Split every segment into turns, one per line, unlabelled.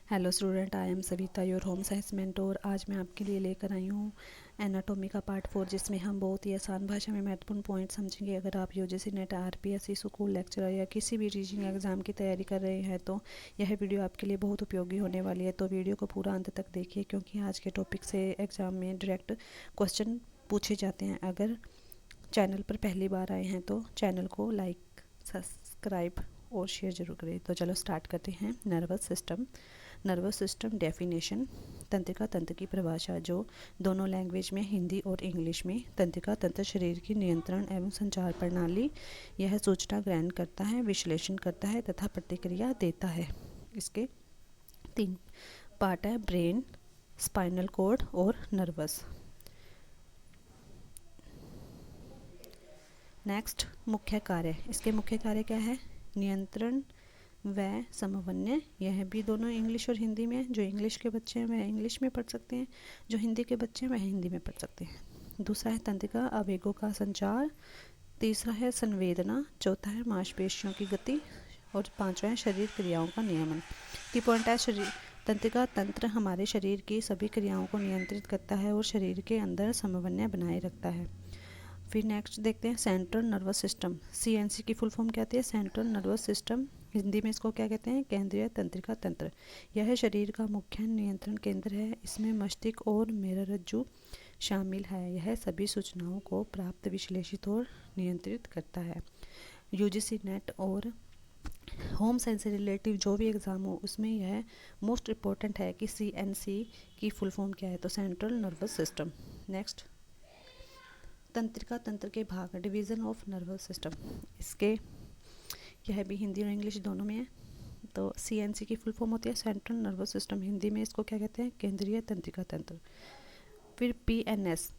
Hello student, I am Savita your home science mentor. आज मैं आपके लिए लेकर आई हूँ एनाटॉमी का पार्ट 4, जिसमें हम बहुत ही आसान भाषा में महत्वपूर्ण पॉइंट समझेंगे। अगर आप UGC net, RPSC, school lecturer या किसी भी टीचिंग एग्जाम की तैयारी कर रहे हैं तो यह वीडियो आपके लिए बहुत उपयोगी होने वाली है। तो वीडियो को पूरा अंत तक देखिए, क्योंकि आज के टॉपिक से एग्ज़ाम में डायरेक्ट क्वेश्चन पूछे जाते हैं। अगर चैनल पर पहली बार आए हैं तो चैनल को लाइक, सब्सक्राइब और शेयर जरूर करें। तो चलो स्टार्ट करते हैं। Nervous system definition. तंत्रिका तंत्र की परिभाषा, जो दोनों लैंग्वेज में, हिंदी और इंग्लिश में। तंत्रिका तंत्र शरीर की नियंत्रण एवं संचार प्रणाली। यह सूचना ग्रहण करता है, विश्लेषण करता है तथा प्रतिक्रिया देता है। इसके 3 पार्ट है: ब्रेन, स्पाइनल कॉर्ड और नर्वस। नेक्स्ट, मुख्य कार्य। इसके मुख्य कार्य क्या है? नियंत्रण व समन्वय। यह भी दोनों इंग्लिश और हिंदी में। जो इंग्लिश के बच्चे हैं वह इंग्लिश में पढ़ सकते हैं, जो हिंदी के बच्चे हैं वह हिंदी में पढ़ सकते हैं। दूसरा है तंत्रिका आवेगों का संचार। तीसरा है संवेदना। चौथा है मांसपेशियों की गति। और पांचवा है शरीर क्रियाओं का नियमन। की पॉइंट है, शरीर तंत्रिका तंत्र हमारे शरीर की सभी क्रियाओं को नियंत्रित करता है और शरीर के अंदर समन्वय बनाए रखता है। फिर नेक्स्ट देखते हैं सेंट्रल नर्वस सिस्टम। सीएनसी की फुल फॉर्म क्या आती है? Central nervous system. हिंदी में इसको क्या कहते हैं? केंद्रीय तंत्रिका तंत्र। यह शरीर का मुख्य नियंत्रण केंद्र है। इसमें मस्तिष्क और मेरुरज्जु शामिल है। यह सभी सूचनाओं को प्राप्त, विश्लेषित और नियंत्रित करता है। यूजीसी नेट और होम साइंस से रिलेटिव जो भी एग्ज़ाम हो उसमें यह मोस्ट इम्पोर्टेंट है कि सीएनसी की फुल फॉर्म क्या है, तो सेंट्रल नर्वस सिस्टम। नेक्स्ट, तंत्रिका तंत्र के भाग, डिवीज़न ऑफ नर्वस सिस्टम। इसके यह भी हिंदी और इंग्लिश दोनों में है। तो सीएनसी की फुल फॉर्म होती है सेंट्रल नर्वस सिस्टम। हिंदी में इसको क्या कहते हैं? केंद्रीय तंत्रिका तंत्र। फिर पीएनएस,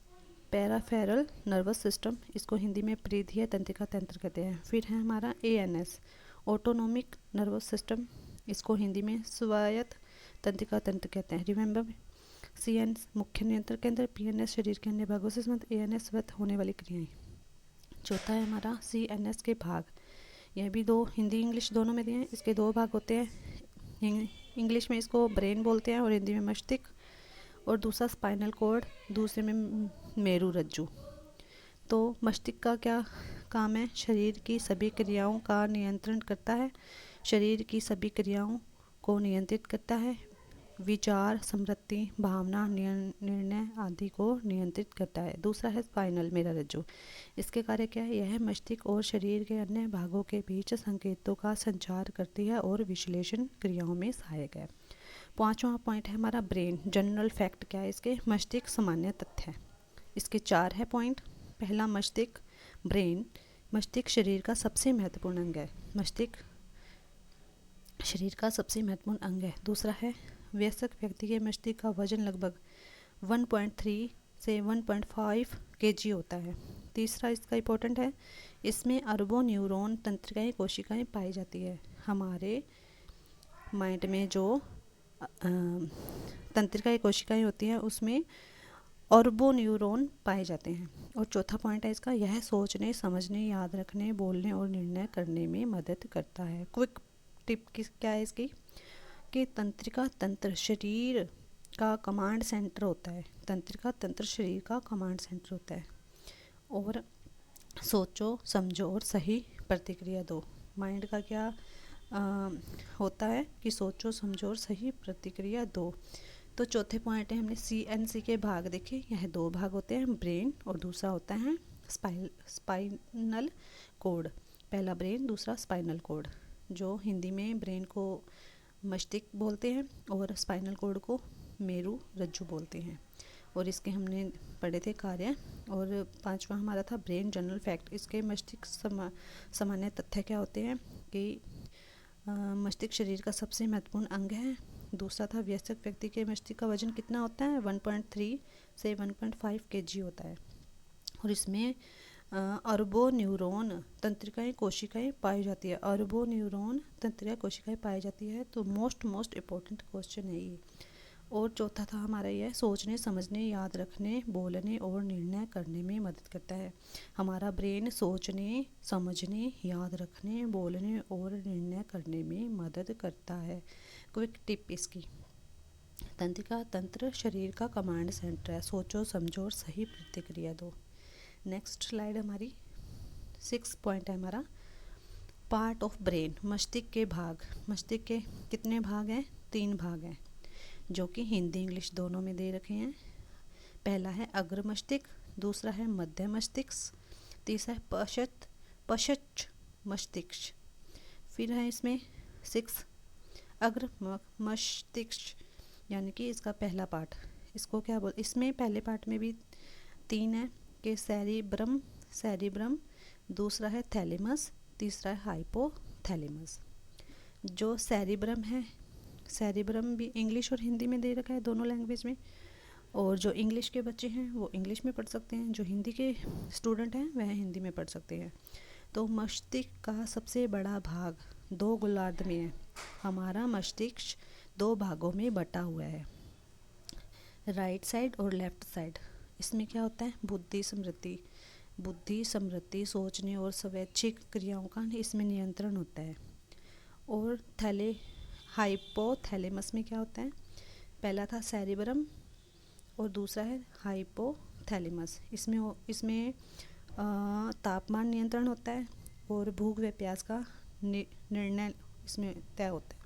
पैराफेरल नर्वस सिस्टम। इसको हिंदी में परिधीय तंत्रिका तंत्र कहते हैं। फिर है हमारा एएनएस, ऑटोनोमिक नर्वस सिस्टम। इसको हिंदी में स्वायत्त तंत्रिका तंत्र कहते हैं। रिमेंबर, सीएन मुख्य नियंत्रण केंद्र, पीएनएस शरीर के अन्य भागों से संबंधित, एएनएस वत होने वाली क्रियाएं। चौथा है हमारा सीएनएस के भाग। यह भी दो, हिंदी इंग्लिश दोनों में दिए हैं। इसके 2 भाग होते हैं। इंग्लिश में इसको ब्रेन बोलते हैं और हिंदी में मस्तिष्क। और दूसरा स्पाइनल कॉर्ड, दूसरे में मेरुरज्जु। तो मस्तिष्क का क्या काम है? शरीर की सभी क्रियाओं का नियंत्रण करता है। शरीर की सभी क्रियाओं को नियंत्रित करता है। विचार, स्मृति, भावना, निर्णय आदि को नियंत्रित करता है। दूसरा है स्पाइनल, मेरुरज्जु। इसके कार्य क्या है? यह मस्तिष्क और शरीर के अन्य भागों के बीच संकेतों का संचार करती है और विश्लेषण क्रियाओं में सहायक है। 5वां पॉइंट है हमारा ब्रेन, जनरल फैक्ट। क्या है इसके? मस्तिष्क सामान्य तथ्य है। इसके 4 है पॉइंट। पहला, मस्तिष्क, ब्रेन। मस्तिष्क शरीर का सबसे महत्वपूर्ण अंग है। मस्तिष्क शरीर का सबसे महत्वपूर्ण अंग है। दूसरा है, वयस्क व्यक्ति के मस्तिष्क का वजन लगभग 1.3 से 1.5 kg होता है। तीसरा इसका इम्पोर्टेंट है, इसमें अरबों न्यूरॉन, तंत्रिकाएं, कोशिकाएं पाई जाती है। हमारे माइंड में जो तंत्रिकाएं, कोशिकाएं होती हैं उसमें अरबों न्यूरॉन पाए जाते हैं। और चौथा पॉइंट है इसका, यह सोचने, समझने, याद रखने, बोलने और निर्णय करने में मदद करता है। क्विक टिप क्या है इसकी कि तंत्रिका तंत्र शरीर का कमांड सेंटर होता है। तंत्रिका तंत्र शरीर का कमांड सेंटर होता है। और सोचो, समझो और सही प्रतिक्रिया दो। माइंड का क्या होता है कि सोचो, समझो और सही प्रतिक्रिया दो। तो चौथे पॉइंट है, हमने सीएनसी के भाग देखे। यह 2 भाग होते हैं, ब्रेन और दूसरा होता है स्पाइनल कॉर्ड। पहला ब्रेन, दूसरा स्पाइनल कॉर्ड। जो हिंदी में ब्रेन को मस्तिष्क बोलते हैं और स्पाइनल कॉर्ड को मेरुरज्जु बोलते हैं। और इसके हमने पढ़े थे कार्य। और 5वां हमारा था ब्रेन, जनरल फैक्ट। इसके मस्तिष्क सामान्य तथ्य क्या होते हैं कि मस्तिष्क शरीर का सबसे महत्वपूर्ण अंग है। दूसरा था, वयस्क व्यक्ति के मस्तिष्क का वजन कितना होता है? 1.3 से 1.5 kg होता है। और इसमें अरबों न्यूरॉन, तंत्रिकाएं, कोशिकाएं पाई जाती है। अरबों न्यूरॉन, तंत्रिकाएं, कोशिकाएं पाई जाती है। तो मोस्ट इम्पोर्टेंट क्वेश्चन है ये। और चौथा था हमारा यह सोचने, समझने, याद रखने, बोलने और निर्णय करने में मदद करता है। हमारा ब्रेन सोचने, समझने, याद रखने, बोलने और निर्णय करने में मदद करता है। क्विक टिप इसकी, तंत्रिका तंत्र शरीर का कमांड सेंटर है। सोचो, समझो और सही प्रतिक्रिया दो। नेक्स्ट स्लाइड हमारी 6 पॉइंट है हमारा, पार्ट ऑफ ब्रेन, मस्तिष्क के भाग। मस्तिष्क के कितने भाग हैं? 3 भाग हैं, जो कि हिंदी इंग्लिश दोनों में दे रखे हैं। पहला है अग्र मस्तिष्क, दूसरा है मध्य मस्तिष्क, तीसरा है पश्च मस्तिष्क। फिर है इसमें 6 अग्र मस्तिष्क, यानी कि इसका पहला पार्ट, इसको क्या बोल, इसमें पहले पार्ट में भी 3 है कि सेरिब्रम, दूसरा है थैलेमस, तीसरा है हाइपोथैलेमस। जो सेरिब्रम है, सेरिब्रम भी इंग्लिश और हिंदी में दे रखा है, दोनों लैंग्वेज में, और जो इंग्लिश के बच्चे हैं वो इंग्लिश में पढ़ सकते हैं, जो हिंदी के स्टूडेंट हैं वह हिंदी में पढ़ सकते हैं। तो मस्तिष्क का सबसे बड़ा भाग 2 गोलार्ध में है। हमारा मस्तिष्क 2 भागों में बटा हुआ है, राइट साइड और लेफ्ट साइड। इसमें क्या होता है? बुद्धि स्मृति, सोचने और स्वैच्छिक क्रियाओं का इसमें नियंत्रण होता है। और हाइपोथैलेमस में क्या होता है? पहला था सेरिब्रम और दूसरा है हाइपोथैलेमस। इसमें तापमान नियंत्रण होता है और भूख व प्यास का निर्णय इसमें तय होता है।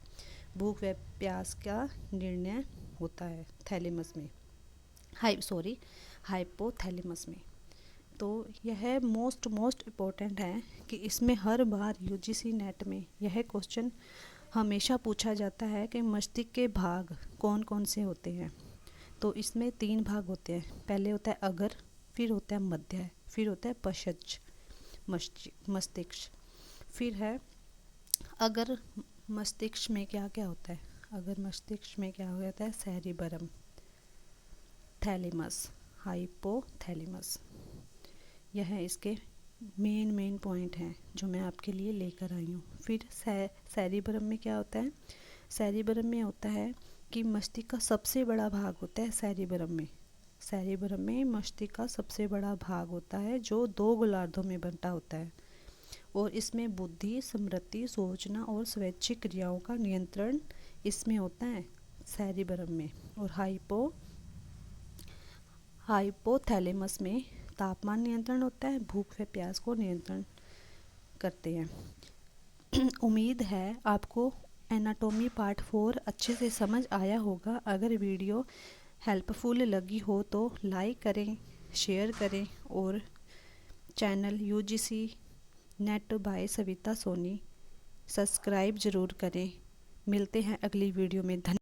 भूख व प्यास का निर्णय होता है थैलेमस में, हाइपोथैलेमस में। तो यह मोस्ट इम्पोर्टेंट है कि इसमें हर बार यूजीसी नेट में यह क्वेश्चन हमेशा पूछा जाता है कि मस्तिष्क के भाग कौन कौन से होते हैं। तो इसमें 3 भाग होते हैं, पहले होता है अगर, फिर होता है मध्य, फिर होता है पश्च मस्तिष्क। फिर है अगर मस्तिष्क में क्या क्या होता है? अगर मस्तिष्क में क्या होता है? सेरिबरम, थैलेमस, हाइपोथैलेमस। यह इसके मेन पॉइंट हैं जो मैं आपके लिए लेकर आई हूँ। फिर सेरिबरम में क्या होता है? सेरिबरम में होता है कि मस्तिष्क का सबसे बड़ा भाग होता है सेरिबरम में मस्तिष्क का सबसे बड़ा भाग होता है जो 2 गोलार्धों में बंटा होता है, और इसमें बुद्धि, स्मृति, सोचना और स्वैच्छिक क्रियाओं का नियंत्रण इसमें होता है सेरिबरम में। और हाइपोथैलेमस में तापमान नियंत्रण होता है, भूख व प्यास को नियंत्रण करते हैं। उम्मीद है आपको एनाटॉमी पार्ट 4 अच्छे से समझ आया होगा। अगर वीडियो हेल्पफुल लगी हो तो लाइक करें, शेयर करें और channel UGC NET by Savita Soni subscribe ज़रूर करें। मिलते हैं अगली वीडियो में।